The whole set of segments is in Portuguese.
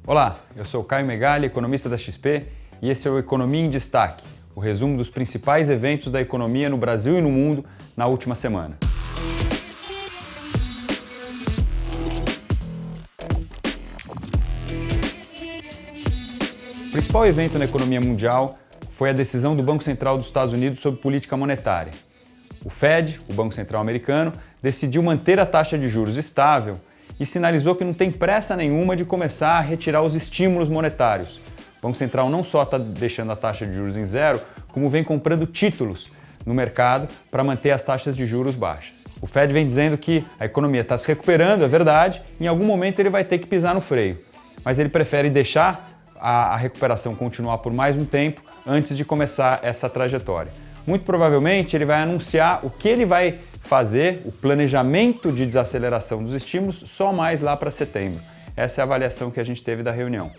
Olá, eu sou Caio Megali, economista da XP, e esse é o Economia em Destaque, o resumo dos principais eventos da economia no Brasil e no mundo na última semana. O principal evento na economia mundial foi a decisão do Banco Central dos Estados Unidos sobre política monetária. O Fed, o Banco Central americano, decidiu manter a taxa de juros estável e sinalizou que não tem pressa nenhuma de começar a retirar os estímulos monetários. O Banco Central não só está deixando a taxa de juros em zero, como vem comprando títulos no mercado para manter as taxas de juros baixas. O Fed vem dizendo que a economia está se recuperando, é verdade, em algum momento ele vai ter que pisar no freio, mas ele prefere deixar a recuperação continuar por mais um tempo antes de começar essa trajetória. Muito provavelmente ele vai anunciar o que ele vai fazer, o planejamento de desaceleração dos estímulos, só mais lá para setembro. Essa é a avaliação que a gente teve da reunião.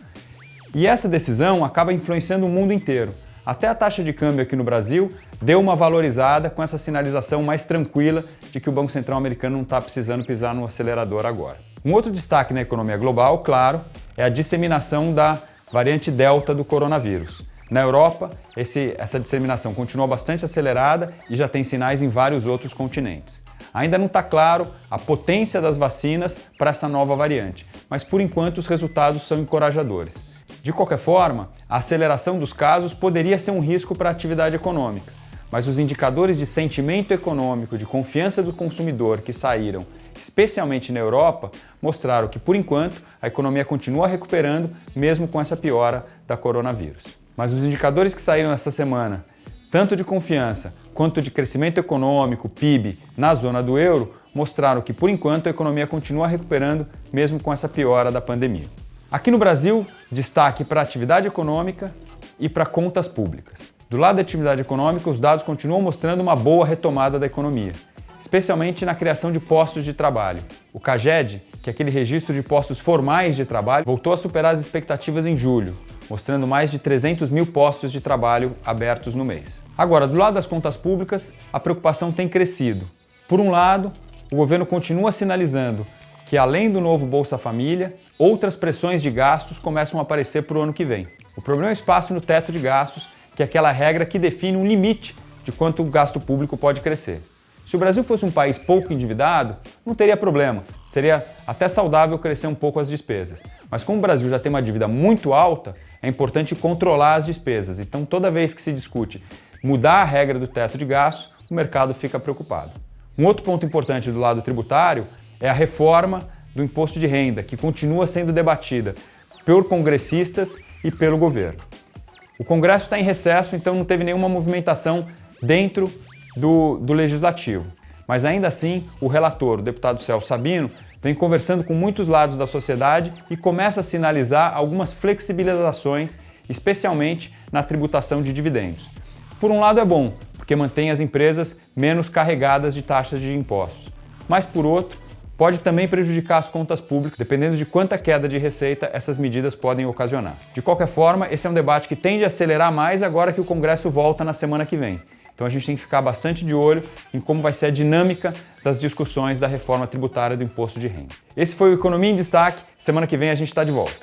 E essa decisão acaba influenciando o mundo inteiro. Até a taxa de câmbio aqui no Brasil deu uma valorizada com essa sinalização mais tranquila de que o Banco Central americano não está precisando pisar no acelerador agora. Um outro destaque na economia global, claro, é a disseminação da variante Delta do coronavírus. Na Europa, essa disseminação continua bastante acelerada e já tem sinais em vários outros continentes. Ainda não está claro a potência das vacinas para essa nova variante, mas por enquanto os resultados são encorajadores. De qualquer forma, a aceleração dos casos poderia ser um risco para a atividade econômica, mas os indicadores de sentimento econômico, de confiança do consumidor que saíram, especialmente na Europa, mostraram que, por enquanto, a economia continua recuperando, mesmo com essa piora da coronavírus. Mas os indicadores que saíram essa semana, tanto de confiança quanto de crescimento econômico, PIB, na zona do euro, mostraram que, por enquanto, a economia continua recuperando, mesmo com essa piora da pandemia. Aqui no Brasil, destaque para a atividade econômica e para contas públicas. Do lado da atividade econômica, os dados continuam mostrando uma boa retomada da economia, especialmente na criação de postos de trabalho. O CAGED, que é aquele registro de postos formais de trabalho, voltou a superar as expectativas em julho, mostrando mais de 300 mil postos de trabalho abertos no mês. Agora, do lado das contas públicas, a preocupação tem crescido. Por um lado, o governo continua sinalizando que, além do novo Bolsa Família, outras pressões de gastos começam a aparecer para o ano que vem. O problema é o espaço no teto de gastos, que é aquela regra que define um limite de quanto o gasto público pode crescer. Se o Brasil fosse um país pouco endividado, não teria problema, seria até saudável crescer um pouco as despesas. Mas como o Brasil já tem uma dívida muito alta, é importante controlar as despesas. Então, toda vez que se discute mudar a regra do teto de gastos, o mercado fica preocupado. Um outro ponto importante do lado tributário é a reforma do imposto de renda, que continua sendo debatida por congressistas e pelo governo. O Congresso está em recesso, então não teve nenhuma movimentação dentro do Legislativo. Mas ainda assim, o relator, o deputado Celso Sabino, vem conversando com muitos lados da sociedade e começa a sinalizar algumas flexibilizações, especialmente na tributação de dividendos. Por um lado é bom, porque mantém as empresas menos carregadas de taxas de impostos. Mas por outro, pode também prejudicar as contas públicas, dependendo de quanta queda de receita essas medidas podem ocasionar. De qualquer forma, esse é um debate que tende a acelerar mais agora que o Congresso volta na semana que vem. Então a gente tem que ficar bastante de olho em como vai ser a dinâmica das discussões da reforma tributária do imposto de renda. Esse foi o Economia em Destaque. Semana que vem a gente está de volta.